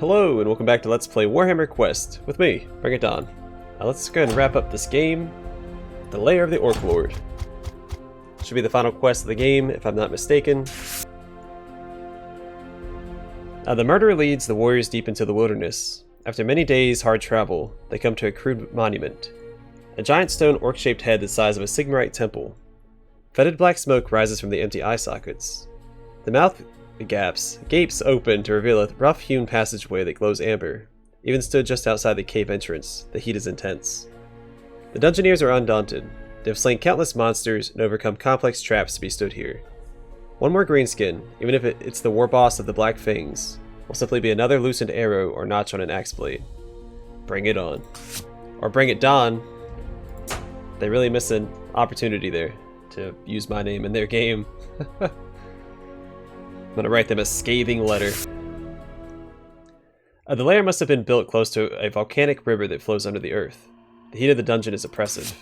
Hello and welcome back to Let's Play Warhammer Quest with me, Bring It Dawn. Now let's go ahead and wrap up this game, the Lair of the Orc Lord. Should be the final quest of the game, if I'm not mistaken. The murderer leads the warriors deep into the wilderness. After many days' hard travel, they come to a crude monument. A giant stone orc-shaped head the size of a Sigmarite temple. Fetid black smoke rises from the empty eye sockets. The mouth gapes open to reveal a rough-hewn passageway that glows amber. Even stood just outside the cave entrance, the heat is intense. The Dungeoneers are undaunted. They have slain countless monsters and overcome complex traps to be stood here. One more greenskin, even if it's the war boss of the Black Fangs, will simply be another loosened arrow or notch on an axe blade. Bring it on. Or bring it Dawn. They really miss an opportunity there to use my name in their game. I'm gonna write them a scathing letter. The lair must have been built close to a volcanic river that flows under the earth. The heat of the dungeon is oppressive.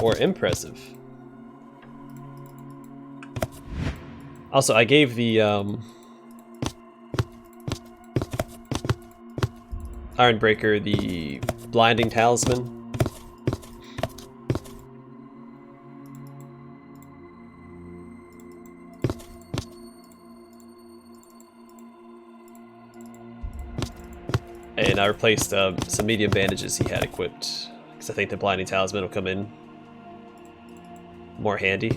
Or impressive. Also, I gave the Ironbreaker the blinding talisman. And I replaced some medium bandages he had equipped, because I think the blinding talisman will come in more handy.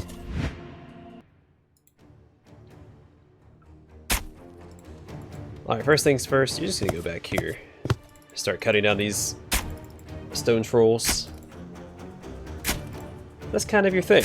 Alright, first things first, you're just gonna go back here. Start cutting down these stone trolls. That's kind of your thing.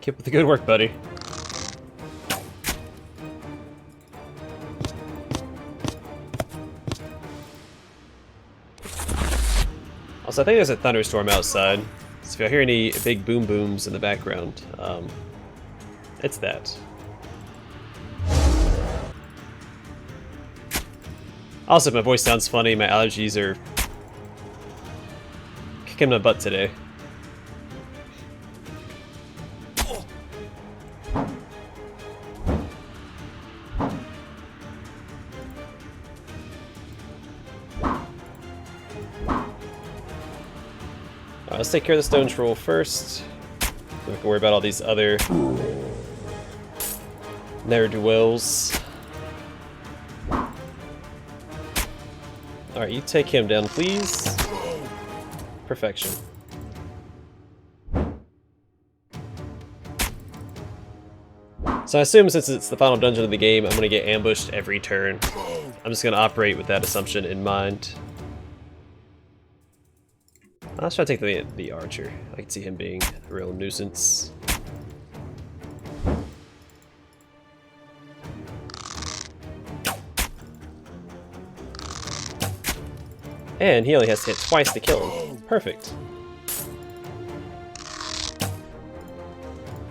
Keep up the good work, buddy. Also, I think there's a thunderstorm outside, so if you hear any big boom booms in the background, it's that. Also, if my voice sounds funny, my allergies are kicking my butt today. Let's take care of the stone troll first. We can worry about all these other ne'er-do-wells. Alright, you take him down, please. Perfection. So I assume since it's the final dungeon of the game, I'm going to get ambushed every turn. I'm just going to operate with that assumption in mind. Let's try to take the archer. I can see him being a real nuisance. And he only has to hit twice to kill him. Perfect.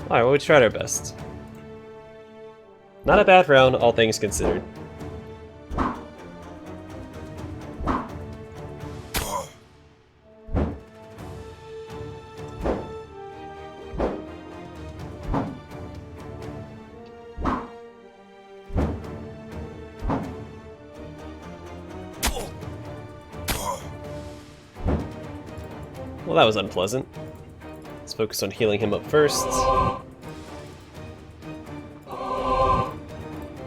Alright, well, we tried our best. Not a bad round, all things considered. Well, that was unpleasant. Let's focus on healing him up first.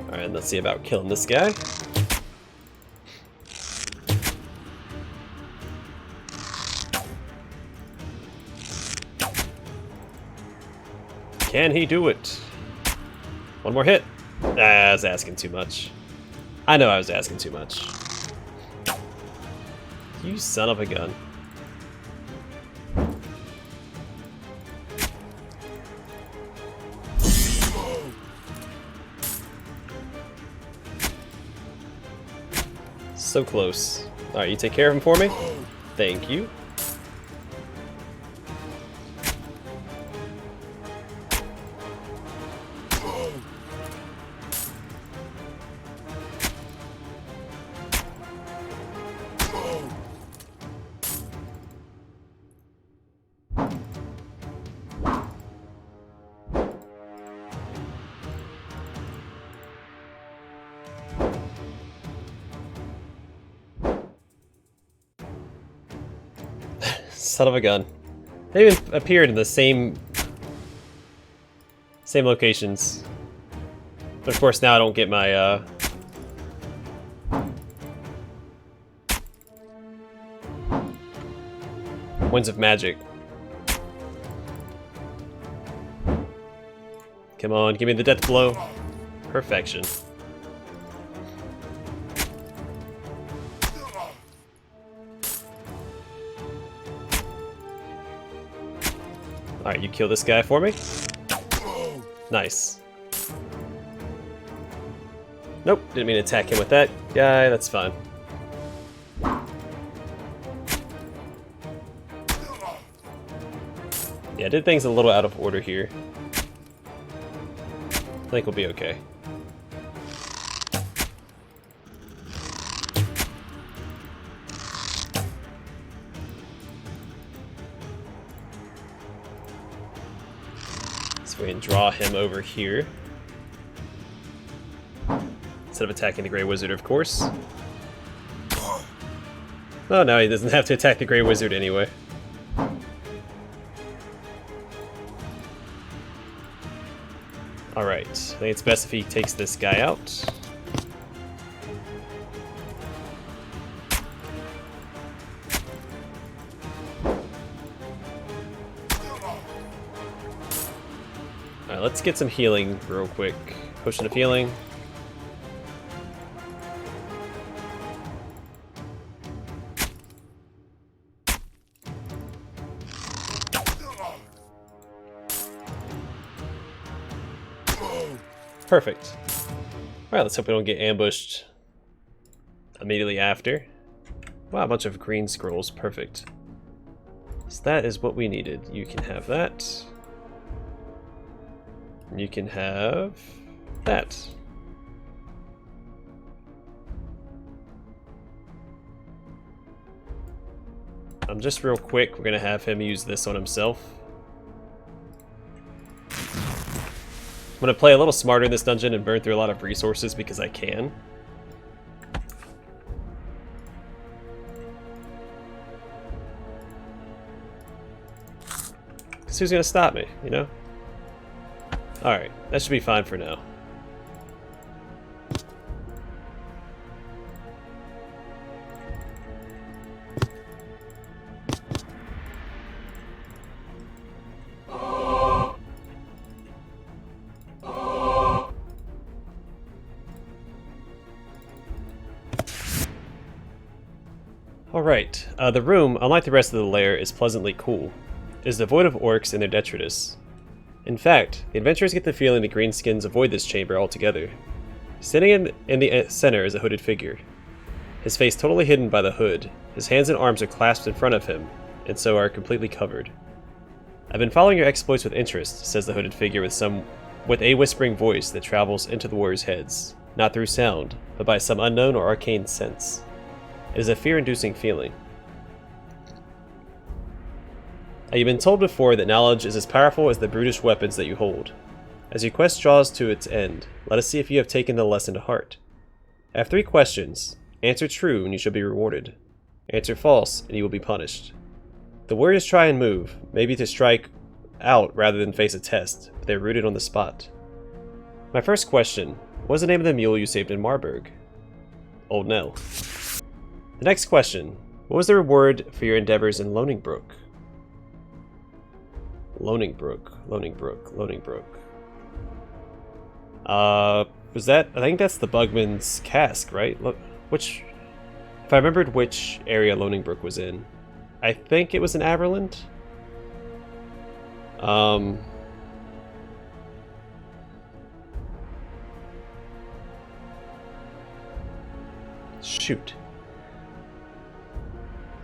Alright, let's see about killing this guy. Can he do it? One more hit. I was asking too much. I know I was asking too much. You son of a gun. So close. Alright, you take care of him for me? Thank you. Son of a gun. They even appeared in the same locations. But of course now I don't get my Winds of Magic. Come on, give me the death blow. Perfection. Alright, you kill this guy for me. Nice. Nope, didn't mean to attack him with that guy, that's fine. Yeah, I did things a little out of order here. I think we'll be okay. So we can draw him over here. Instead of attacking the Grey Wizard, of course. Oh no, he doesn't have to attack the Grey Wizard anyway. Alright, I think it's best if he takes this guy out. Alright, let's get some healing real quick. Potion of healing. Perfect. Alright, let's hope we don't get ambushed immediately after. Wow, a bunch of green scrolls. Perfect. So that is what we needed. You can have that. You can have that. Just real quick, we're going to have him use this on himself. I'm going to play a little smarter in this dungeon and burn through a lot of resources because I can. Because who's going to stop me, you know? Alright, that should be fine for now. Alright, the room, unlike the rest of the lair, is pleasantly cool. It is devoid of orcs and their detritus. In fact, the adventurers get the feeling the greenskins avoid this chamber altogether. Standing in the center is a hooded figure. His face totally hidden by the hood, his hands and arms are clasped in front of him, and so are completely covered. I've been following your exploits with interest, says the hooded figure with a whispering voice that travels into the warriors' heads, not through sound, but by some unknown or arcane sense. It is a fear-inducing feeling. You've been told before that knowledge is as powerful as the brutish weapons that you hold. As your quest draws to its end, let us see if you have taken the lesson to heart. I have 3 questions. Answer true and you shall be rewarded. Answer false and you will be punished. The warriors try and move, maybe to strike out rather than face a test, but they are rooted on the spot. My first question, what was the name of the mule you saved in Marburg? Old Nell. The next question, what was the reward for your endeavors in Loningbrook? Loningbrook. Was that? I think that's the Bugman's cask, right? Look, which If I remembered which area Loaning Brook was in. I think it was in Aberland. Shoot.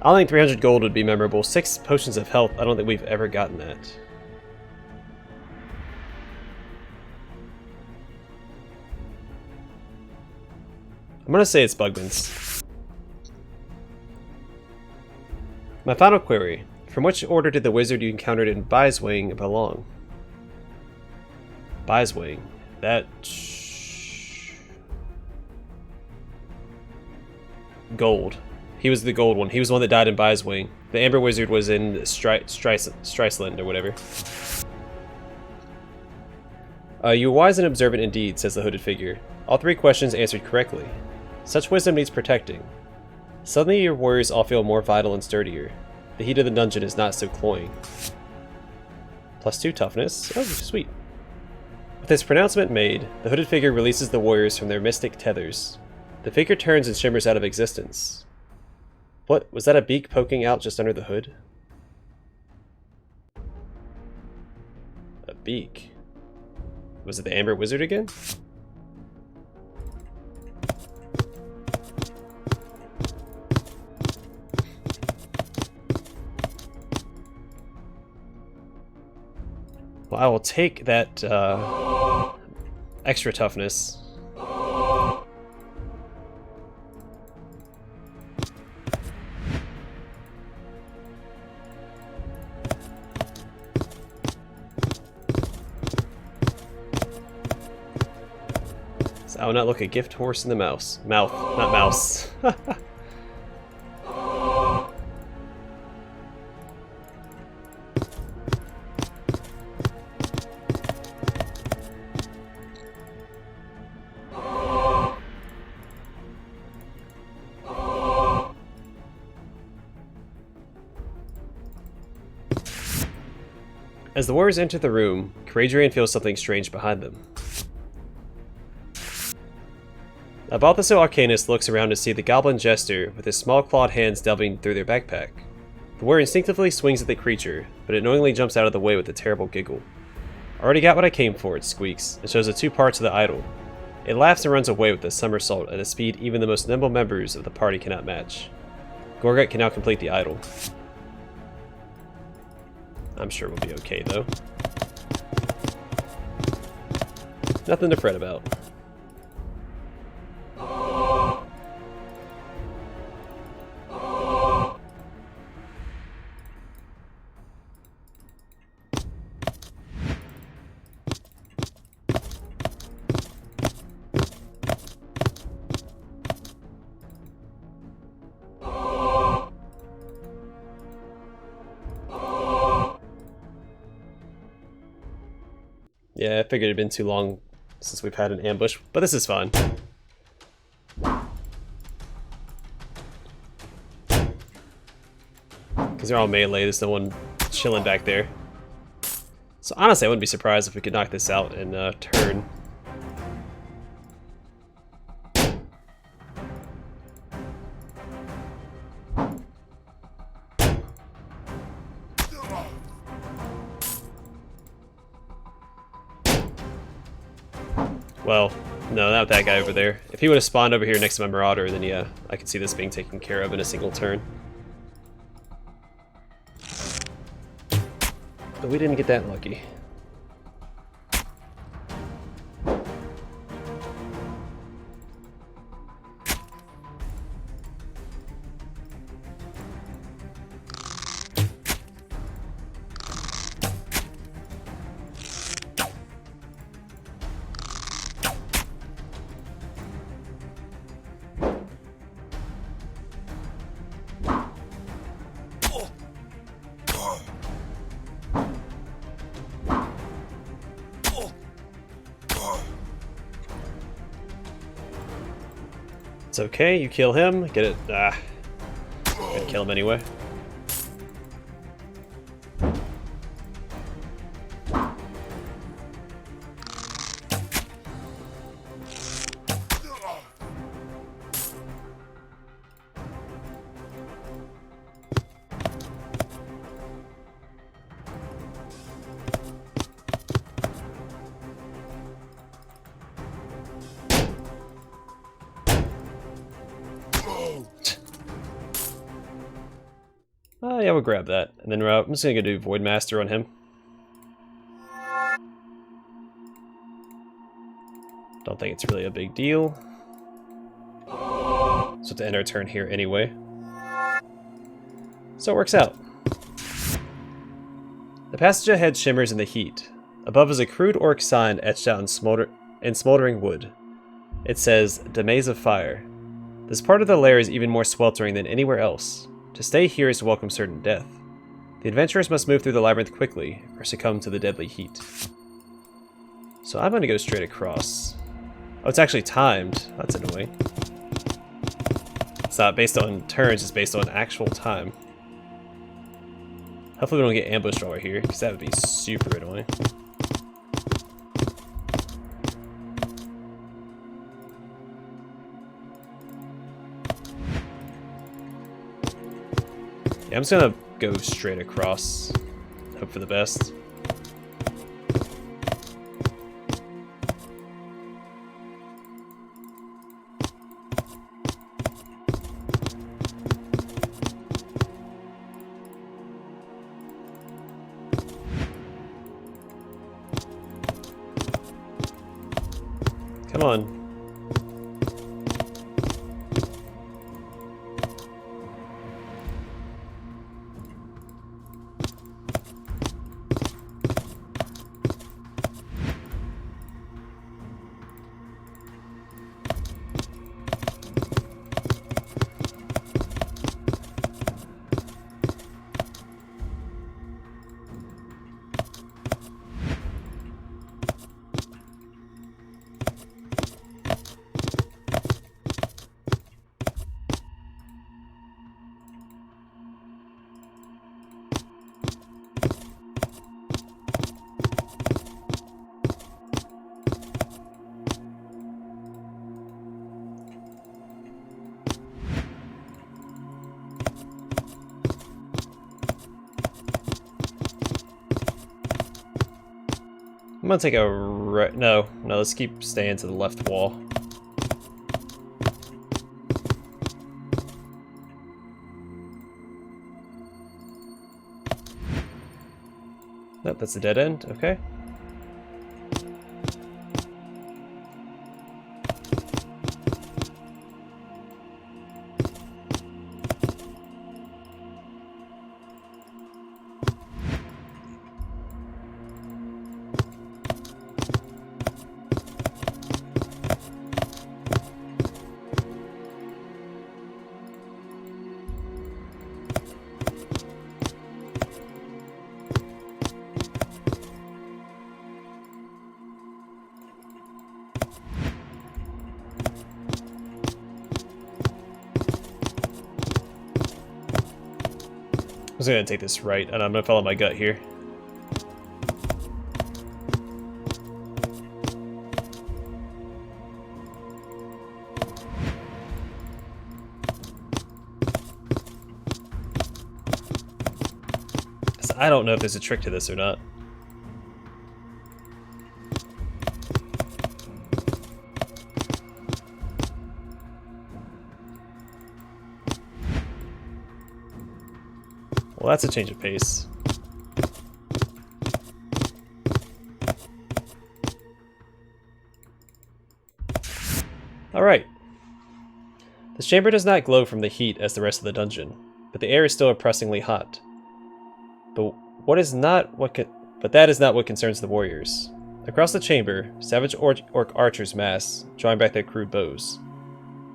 I don't think 300 gold would be memorable. 6 potions of health, I don't think we've ever gotten that. I'm gonna say it's Bugman's. My final query. From which order did the wizard you encountered in Biswing belong? Biswing. That... Gold. He was the gold one. He was the one that died in Biswing. The Amber Wizard was in Striceland or whatever. You are wise and observant indeed, says the hooded figure. All 3 questions answered correctly. Such wisdom needs protecting. Suddenly your warriors all feel more vital and sturdier. The heat of the dungeon is not so cloying. +2 toughness. Oh, sweet. With this pronouncement made, the hooded figure releases the warriors from their mystic tethers. The figure turns and shimmers out of existence. What? Was that a beak poking out just under the hood? A beak. Was it the Amber Wizard again? Well, I will take that extra toughness. So I will not look a gift horse in the mouth, not mouse. As the warriors enter the room, Caradrian feels something strange behind them. A Balthasar Arcanist looks around to see the Goblin Jester with his small clawed hands delving through their backpack. The warrior instinctively swings at the creature, but it knowingly jumps out of the way with a terrible giggle. Already got what I came for, it squeaks, and shows the 2 parts of the idol. It laughs and runs away with a somersault at a speed even the most nimble members of the party cannot match. Gorgut can now complete the idol. I'm sure we'll be okay, though. Nothing to fret about. Yeah, I figured it'd been too long since we've had an ambush, but this is fun. Because they're all melee, there's no one chilling back there. So honestly, I wouldn't be surprised if we could knock this out in a turn. Well, no, not that guy over there. If he would have spawned over here next to my Marauder, then yeah, I could see this being taken care of in a single turn. But we didn't get that lucky. It's okay, you kill him, get it. Gotta kill him anyway. Yeah, we'll grab that. And then I'm just going to go do Void Master on him. Don't think it's really a big deal. So to end our turn here anyway. So it works out. The passage ahead shimmers in the heat. Above is a crude orc sign etched out in smoldering wood. It says, Days of Fire. This part of the lair is even more sweltering than anywhere else. To stay here is to welcome certain death. The adventurers must move through the labyrinth quickly, or succumb to the deadly heat. So I'm going to go straight across. Oh, it's actually timed. That's annoying. It's not based on turns, it's based on actual time. Hopefully we don't get ambushed while we're here, because that would be super annoying. Yeah, I'm just gonna go straight across. Hope for the best. Come on. I'm gonna take a right. No, let's keep staying to the left wall. Nope, that's a dead end. Okay. I'm just gonna take this right, and I'm gonna follow my gut here. So I don't know if there's a trick to this or not. Well, that's a change of pace. Alright. This chamber does not glow from the heat as the rest of the dungeon, but the air is still oppressingly hot. But that is not what concerns the warriors. Across the chamber, savage orc archers mass, drawing back their crude bows.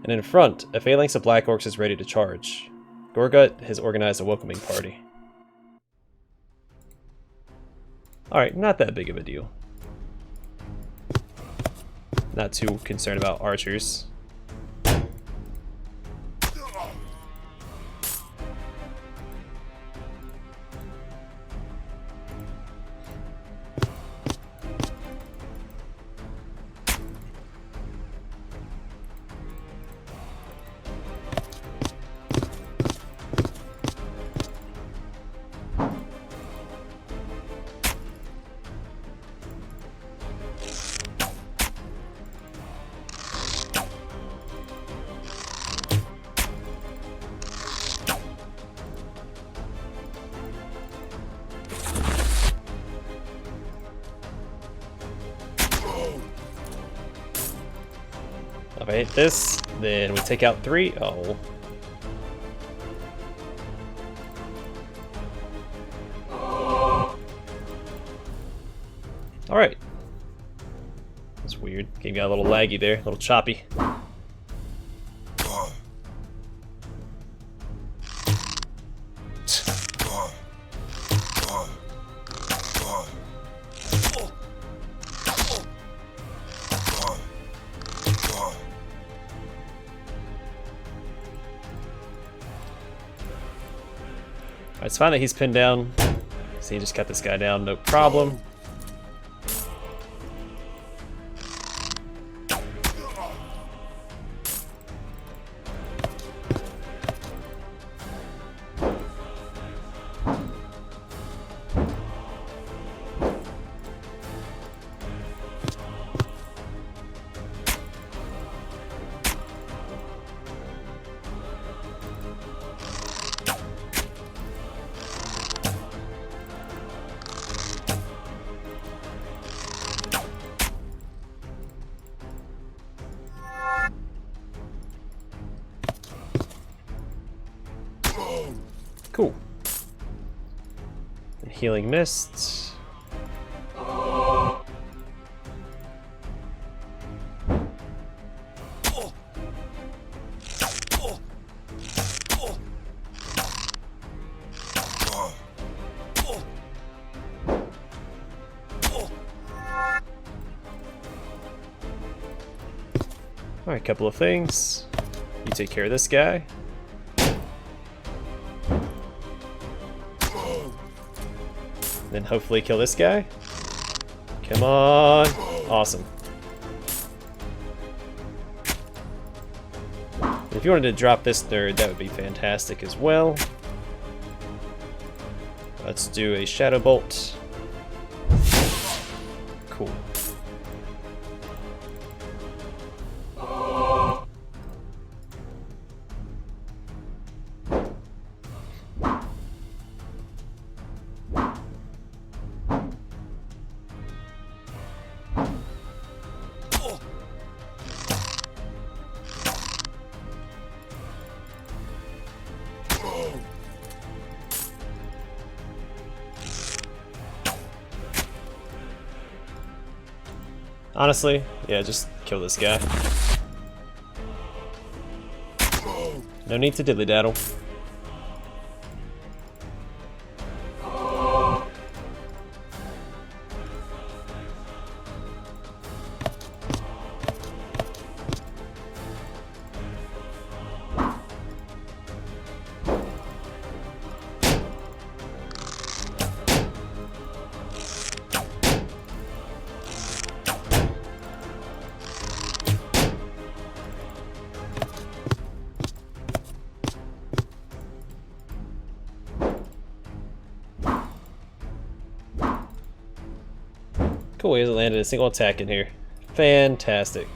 And in front, a phalanx of black orcs is ready to charge. Gorgut has organized a welcoming party. Alright, not that big of a deal. Not too concerned about archers. if I hit this, then we take out 3. Oh. Alright. That's weird. Game got a little laggy there, a little choppy. It's fine that he's pinned down. So he just cut this guy down, no problem. Cool. And healing mist. Alright, couple of things. You take care of this guy. Then hopefully kill this guy. Come on. Awesome. If you wanted to drop this nerd, that would be fantastic as well. Let's do a shadow bolt. Cool. Honestly, yeah, just kill this guy. No need to dilly-daddle. Cool, he hasn't landed a single attack in here. Fantastic.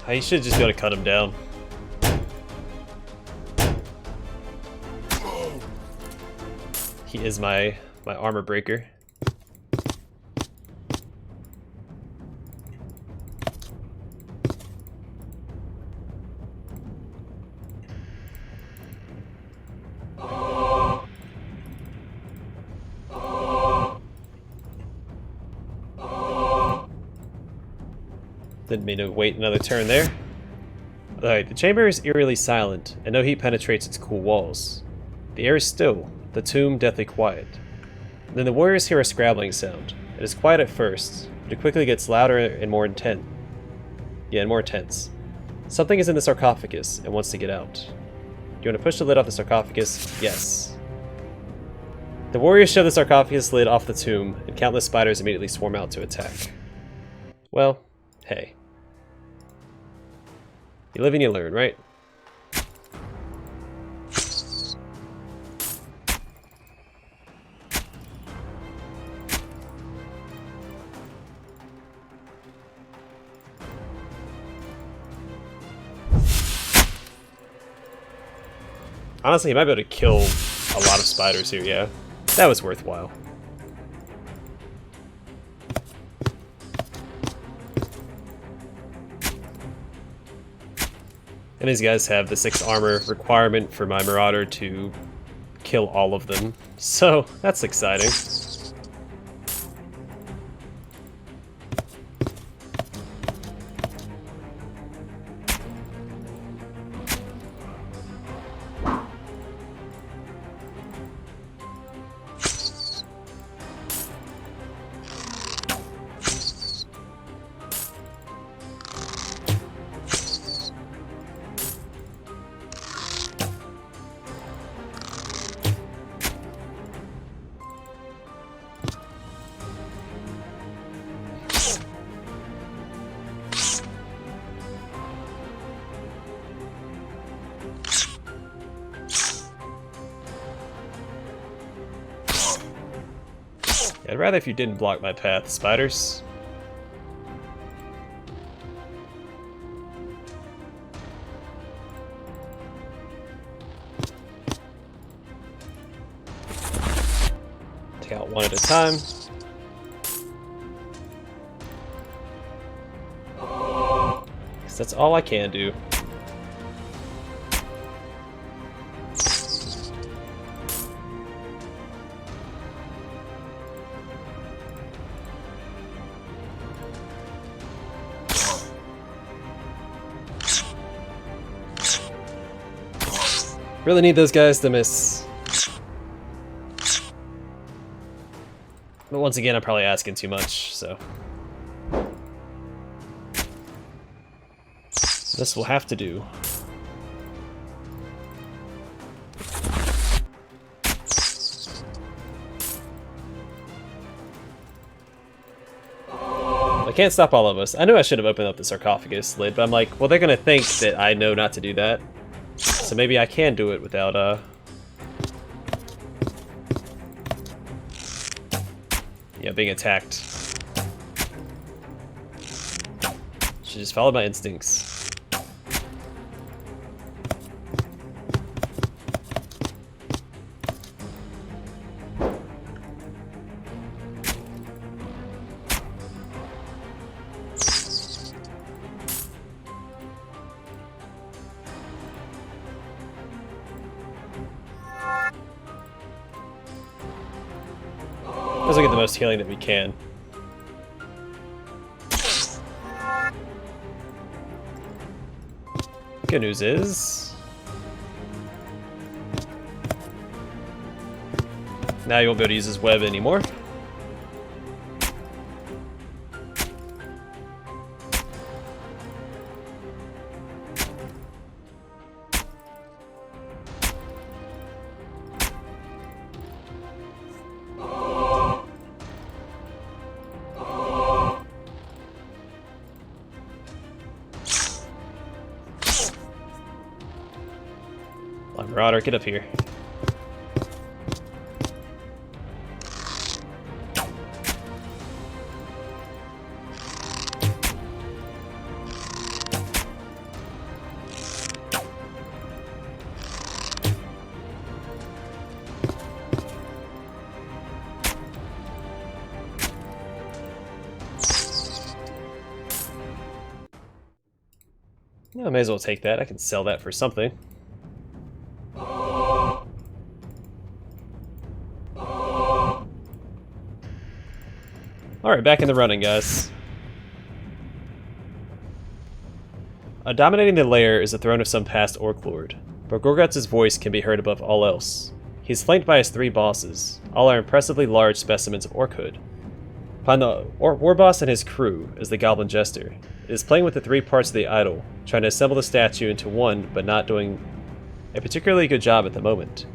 I should just be able to cut him down. He is my armor breaker. Didn't mean to wait another turn there. Alright, the chamber is eerily silent, and no heat penetrates its cool walls. The air is still, the tomb deathly quiet. And then the warriors hear a scrabbling sound. It is quiet at first, but it quickly gets louder and more intense. Yeah, and more intense. Something is in the sarcophagus and wants to get out. Do you want to push the lid off the sarcophagus? Yes. The warriors shove the sarcophagus lid off the tomb, and countless spiders immediately swarm out to attack. Well, hey. You live and you learn, right? Honestly, he might be able to kill a lot of spiders here, yeah. That was worthwhile. And these guys have the 6 armor requirement for my Marauder to kill all of them. So, that's exciting. I'd rather if you didn't block my path, spiders. Take out one at a time. 'Cause that's all I can do. Really need those guys to miss. But once again, I'm probably asking too much, so. This will have to do. I can't stop all of us. I knew I should have opened up the sarcophagus lid, but I'm like, well, they're gonna think that I know not to do that. So maybe I can do it without, yeah, being attacked. Should just follow my instincts. Let's get the most healing that we can. Good news is, now you won't be able to use his web anymore. Marauder, get up here. Yeah, I may as well take that. I can sell that for something. Alright, back in the running, guys. Dominating the Lair is the throne of some past Orc Lord, but Gorgut's voice can be heard above all else. He's flanked by his 3 bosses. All are impressively large specimens of orchood. Behind the war boss and his crew is the Goblin jester. It is playing with the 3 parts of the idol, trying to assemble the statue into one, but not doing a particularly good job at the moment.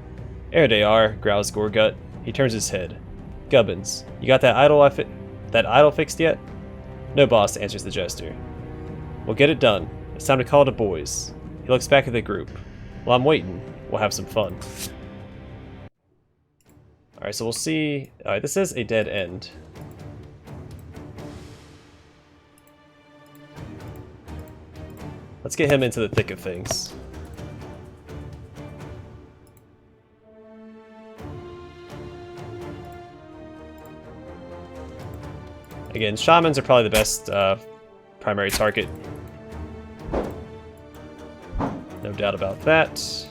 "There they are," growls Gorgut. He turns his head. "Goblins, you got that idol fixed yet?" "No, boss," answers the jester. "We'll get it done. It's time to call it a boys." He looks back at the group. "While I'm waiting, we'll have some fun." Alright, so we'll see. Alright, this is a dead end. Let's get him into the thick of things. Again, shamans are probably the best primary target. No doubt about that.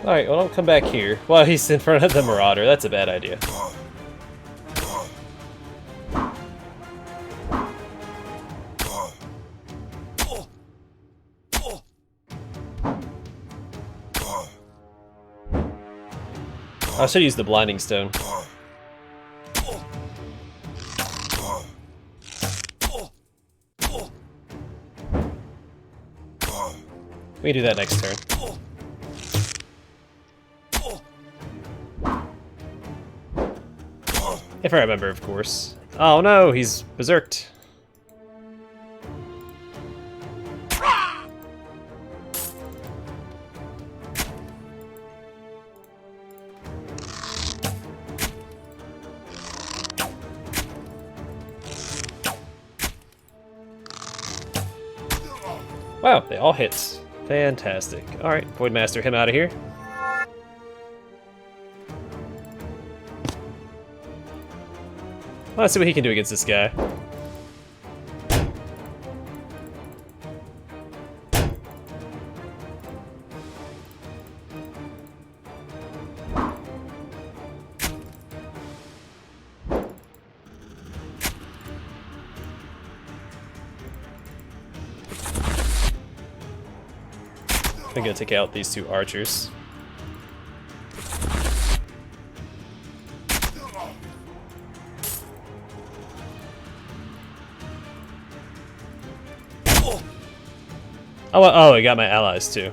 Alright, well, don't come back here. Well, he's in front of the Marauder. That's a bad idea. I should use the Blinding Stone. We can do that next turn. If I remember, of course. Oh no, he's berserked. Wow, they all hit. Fantastic. Alright, Voidmaster him out of here. Let's see what he can do against this guy. I'm gonna take out these two archers. Oh, I got my allies too.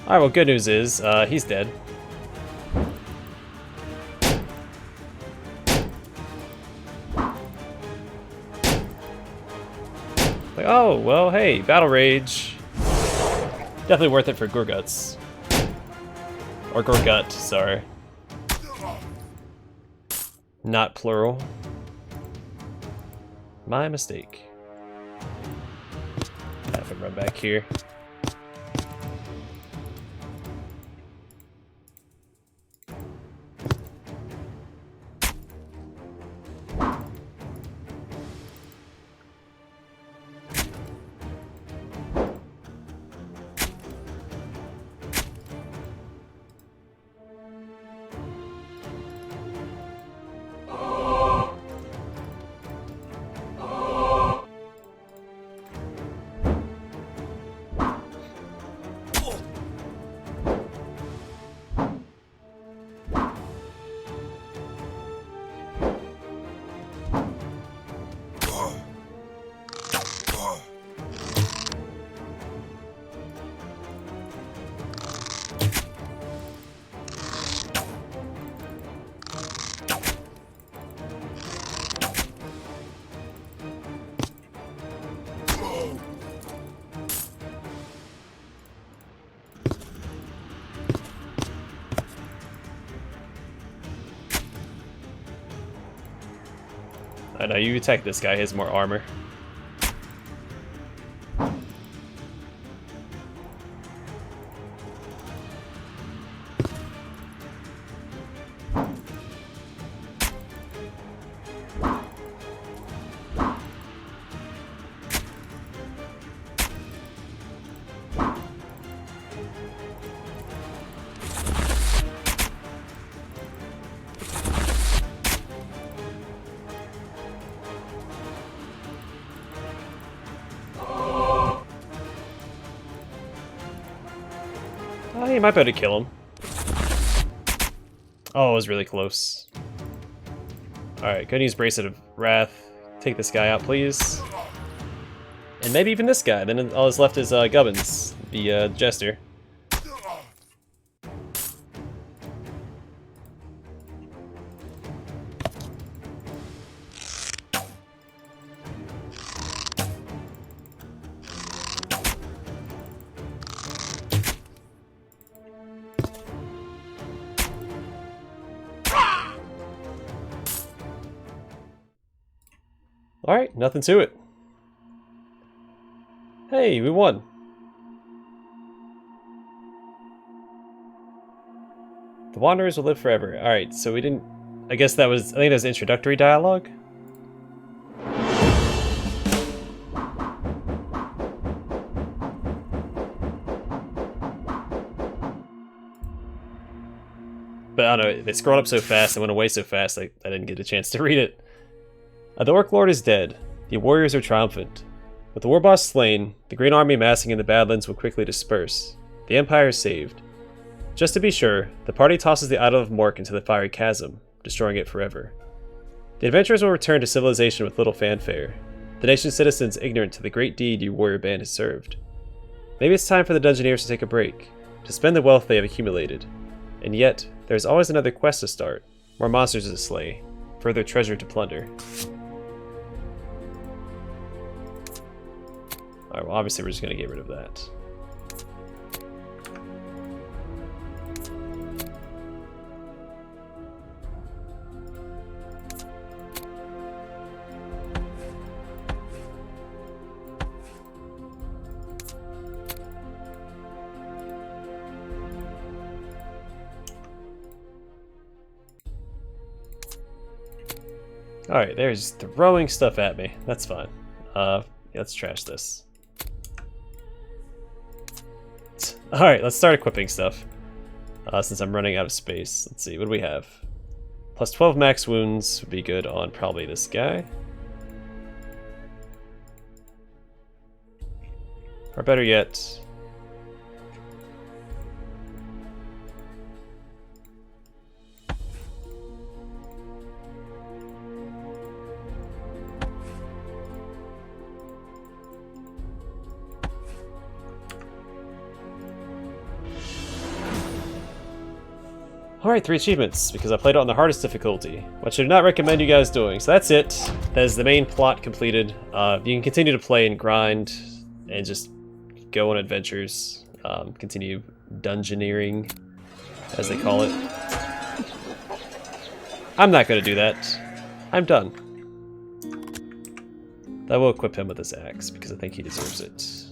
Alright, well, good news is, he's dead. Like, oh, well, hey, Battle Rage. Definitely worth it for Gorguts. Or Gorgut, sorry. Not plural. My mistake. Have him run back here. I know, you attack this guy, he has more armor. Oh, you might be able to kill him. Oh, it was really close. Alright, gonna use Bracelet of Wrath. Take this guy out, please. And maybe even this guy. Then all that's left is Goblins, the jester. Alright, nothing to it. Hey, we won. The Wanderers will live forever. Alright, so we didn't... I guess that was... I think that was introductory dialogue? But I don't know, they scrolled up so fast and went away so fast I didn't get a chance to read it. The Orc Lord is dead. The warriors are triumphant. With the war boss slain, the great army massing in the Badlands will quickly disperse. The Empire is saved. Just to be sure, the party tosses the idol of Mork into the fiery chasm, destroying it forever. The adventurers will return to civilization with little fanfare, the nation's citizens ignorant to the great deed your warrior band has served. Maybe it's time for the Dungeoneers to take a break, to spend the wealth they have accumulated. And yet, there's always another quest to start, more monsters to slay, further treasure to plunder. Alright, well obviously we're just going to get rid of that. Alright, they're just throwing stuff at me. That's fine. Yeah, let's trash this. Alright, let's start equipping stuff. Since I'm running out of space. Let's see, what do we have? Plus 12 max wounds would be good on probably this guy. Or better yet... Alright, 3 achievements, because I played it on the hardest difficulty, which I do not recommend you guys doing. So that's it. That is the main plot completed. You can continue to play and grind, and just go on adventures. Continue dungeoneering, as they call it. I'm not going to do that. I'm done. I will equip him with this axe, because I think he deserves it.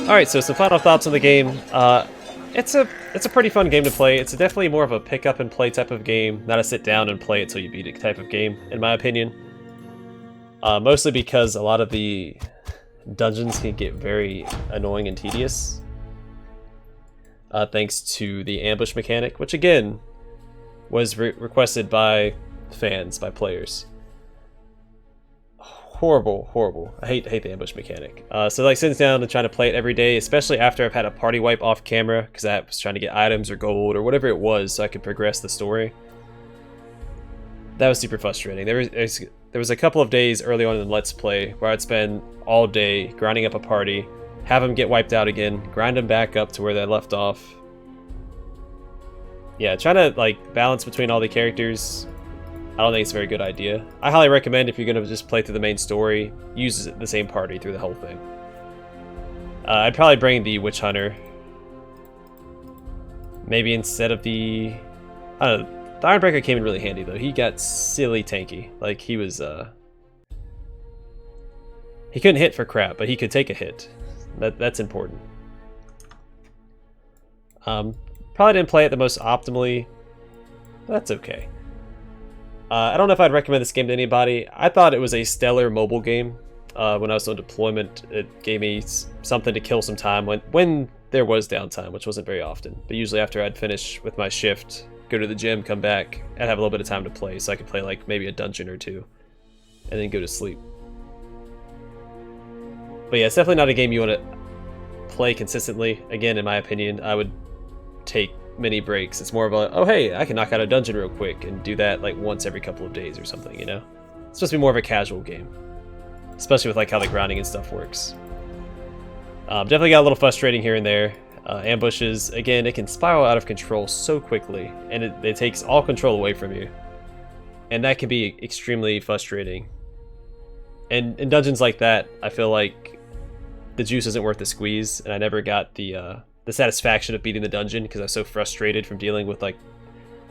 Alright, so some final thoughts on the game. It's a pretty fun game to play. It's definitely more of a pick up and play type of game, not a sit down and play it till you beat it type of game, in my opinion. Mostly because a lot of the dungeons can get very annoying and tedious. Thanks to the ambush mechanic, which again was requested by fans, by players. Horrible. I hate the ambush mechanic. So like sitting down and trying to play it every day, especially after I've had a party wipe off camera, because I was trying to get items or gold or whatever it was so I could progress the story. That was super frustrating. There was a couple of days early on in Let's Play where I'd spend all day grinding up a party, have them get wiped out again, grind them back up to where they left off. Yeah, trying to like balance between all the characters, I don't think it's a very good idea. I highly recommend if you're going to just play through the main story, use the same party through the whole thing. I'd probably bring the Witch Hunter. Maybe instead of the... I don't know. The Ironbreaker came in really handy though. He got silly tanky. Like he was... He couldn't hit for crap, but he could take a hit. That's important. Probably didn't play it the most optimally. But that's okay. I don't know if I'd recommend this game to anybody. I thought it was a stellar mobile game. when I was on deployment. It gave me something to kill some time when there was downtime, which wasn't very often. But usually after I'd finish with my shift, go to the gym, come back, I'd have a little bit of time to play, so I could play like maybe a dungeon or two, and then go to sleep. But yeah, it's definitely not a game you want to play consistently. Again, in my opinion, I would take mini breaks. It's more of a, oh hey, I can knock out a dungeon real quick and do that like once every couple of days or something, you know? It's supposed to be more of a casual game, especially with like how the grinding and stuff works. Definitely got a little frustrating here and there. Ambushes, again, it can spiral out of control so quickly, and it takes all control away from you. And that can be extremely frustrating. And in dungeons like that, I feel like the juice isn't worth the squeeze, and I never got the satisfaction of beating the dungeon because I was so frustrated from dealing with like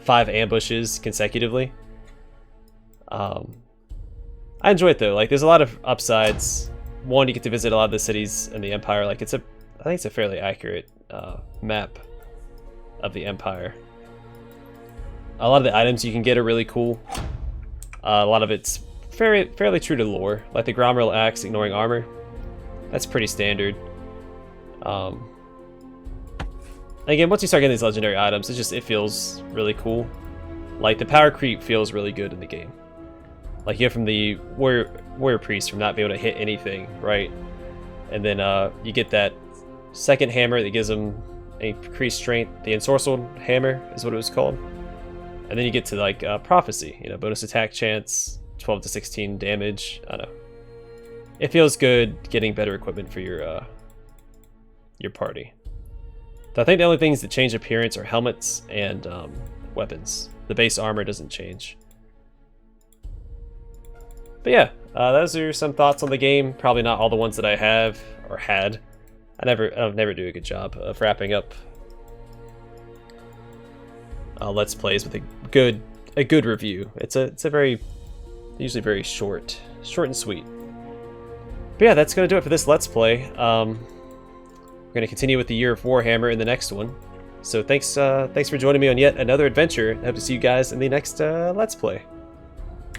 5 ambushes consecutively. I enjoy it though. Like, there's a lot of upsides. One, you get to visit a lot of the cities in the Empire. Like, I think it's a fairly accurate map of the Empire. A lot of the items you can get are really cool. A lot of it's fairly true to lore, like the Gromrel axe ignoring armor. That's pretty standard. Again, once you start getting these legendary items, it feels really cool. Like, the power creep feels really good in the game. Like, you go from the warrior priest from not being able to hit anything, right? And then you get that second hammer that gives him increased strength. The ensorcelled hammer is what it was called. And then you get to like prophecy, you know, bonus attack chance, 12 to 16 damage. I don't know. It feels good getting better equipment for your party. So I think the only things that change appearance are helmets and weapons. The base armor doesn't change. But yeah, those are some thoughts on the game. Probably not all the ones that I have or had. I never do a good job of wrapping up Let's Plays with a good review. It's usually very short and sweet. But yeah, that's gonna do it for this Let's Play. We're gonna continue with the Year of Warhammer in the next one. So thanks for joining me on yet another adventure. I hope to see you guys in the next Let's Play.